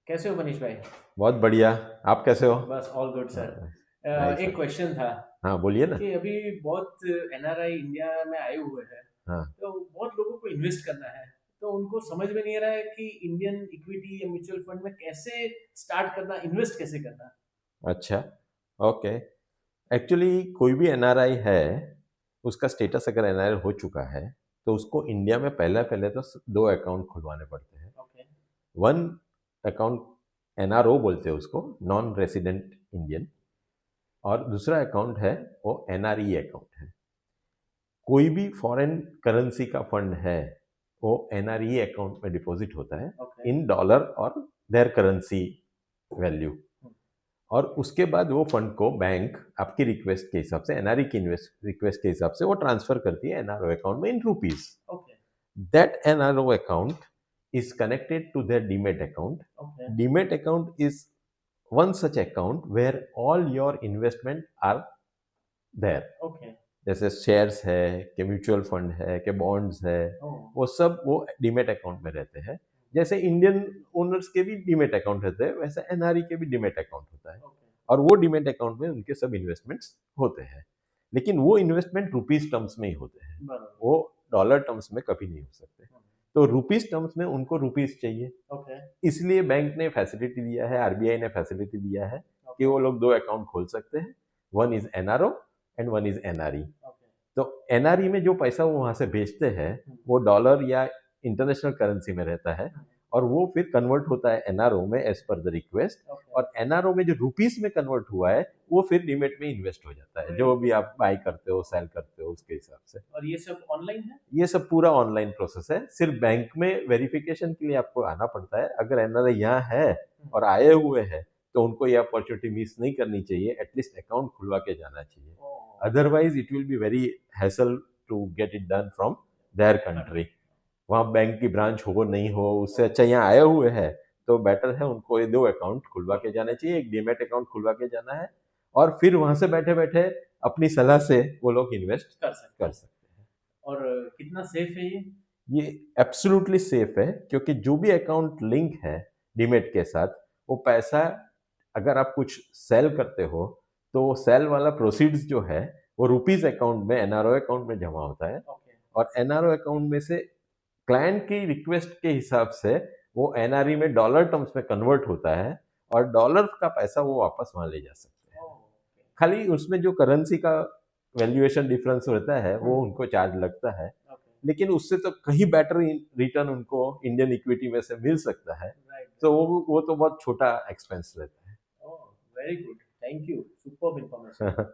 कैसे हो मनीष भाई? बहुत बढ़िया। आप कैसे हो? बस ऑल गुड सर। नाइस एक सर। क्वेश्चन था हाँ, बोलिए ना। कि अभी बहुत एनआरआई इंडिया में आए हुए हैं, हाँ। तो बहुत लोगों को इन्वेस्ट करना है। तो उनको समझ में नहीं आ रहा है कि इंडियन इक्विटी या म्यूचुअल फंड में कैसे स्टार्ट करना, इन्वेस्ट कैसे करना। अच्छा। ओके। एक्चुअली कोई भी एनआरआई है, उसका स्टेटस अगर एनआरआई हो चुका है तो उसको इंडिया में पहले पहले तो दो अकाउंट खुलवाने पड़ते हैं। ओके। वन अकाउंट एनआरओ बोलते हैं उसको, नॉन रेसिडेंट इंडियन। और दूसरा अकाउंट है वो एनआरई अकाउंट है। कोई भी फॉरेन करेंसी का फंड है वो एनआरई अकाउंट में डिपॉजिट होता है ओके। इन डॉलर और देयर करेंसी वैल्यू। और उसके बाद वो फंड को बैंक आपकी रिक्वेस्ट के हिसाब से, एनआरई की रिक्वेस्ट के हिसाब से वो ट्रांसफर करती है एनआरओ अकाउंट में in rupees. Okay. That NRO account is connected to their demat account. Okay. Demat account is one such account where all your investment are there. Okay. जैसे shares है, कि म्यूचुअल फंड है, कि bonds है, ओह। वो सब वो डीमेट अकाउंट में रहते हैं। जैसे इंडियन ओनर्स के भी डीमेट अकाउंट रहते हैं, वैसे एनआरई के भी डीमेट अकाउंट होता है। ओके। और वो डीमेट अकाउंट में उनके सब इन्वेस्टमेंट्स होते हैं। लेकिन वो इन्वेस्टमेंट रुपीज टर्म्स में ही होते हैं, बराबर। वो डॉलर टर्म्स में कभी नहीं हो सकते। हम्म। तो रुपीज टर्म्स में उनको रुपीज चाहिए, ओके। इसलिए बैंक ने फैसिलिटी दिया है, आरबीआई ने फैसिलिटी दिया है कि ओके। वो लोग दो अकाउंट खोल सकते हैं। One is NRO and one is NRE. Okay. तो एनआरई में जो पैसा वो वहां से भेजते हैं वो डॉलर या इंटरनेशनल करेंसी में रहता है, और वो फिर कन्वर्ट होता है एनआरओ में as per the request. Okay. और एनआरओ में जो रुपीस में कन्वर्ट हुआ है वो फिर डीमेट में इन्वेस्ट हो जाता है, जो भी आप बाई करते हो सेल करते हो उसके हिसाब से। और ये सब ऑनलाइन है? ये सब पूरा ऑनलाइन प्रोसेस है। सिर्फ बैंक में वेरिफिकेशन के लिए आपको आना पड़ता है। अगर एनआरआई यहाँ है और आए हुए हैं तो उनको ये अपॉर्चुनिटी मिस नहीं करनी चाहिए, एटलीस्ट अकाउंट खुलवा के जाना चाहिए। Oh. Otherwise it will be very hassle to get it done from their country. वहाँ बैंक की ब्रांच हो नहीं हो, उससे अच्छा यहाँ आए हुए हैं तो बेटर है उनको ये दो अकाउंट खुलवा के जाना चाहिए। एक डीमेट अकाउंट खुलवा के जाना है, और फिर वहां से बैठे बैठे अपनी सलाह से वो लोग इन्वेस्ट कर सकते कर हैं। सकते हैं। और कितना सेफ है ये? ये एब्सोल्युटली सेफ है, क्योंकि जो भी अकाउंट लिंक है डीमेट के साथ, वो पैसा अगर आप कुछ सेल करते हो तो सेल वाला प्रोसीड्स जो है वो रुपीज अकाउंट में, एनआरओ अकाउंट में जमा होता है। ओके। और एनआरओ अकाउंट में से क्लाइंट की रिक्वेस्ट के हिसाब से वो एनआरई में डॉलर टर्म्स में कन्वर्ट होता है, और डॉलर का पैसा वो वापस वहां ले जा सकते हैं। ओह। ओके। खाली उसमें जो करेंसी का वैल्यूएशन डिफरेंस होता है वो उनको चार्ज लगता है, ओके। लेकिन उससे तो कहीं बेटर रिटर्न उनको इंडियन इक्विटी में से मिल सकता है। राइट। तो वो तो बहुत छोटा एक्सपेंस रहता oh, very good. Thank you. Superb information. है।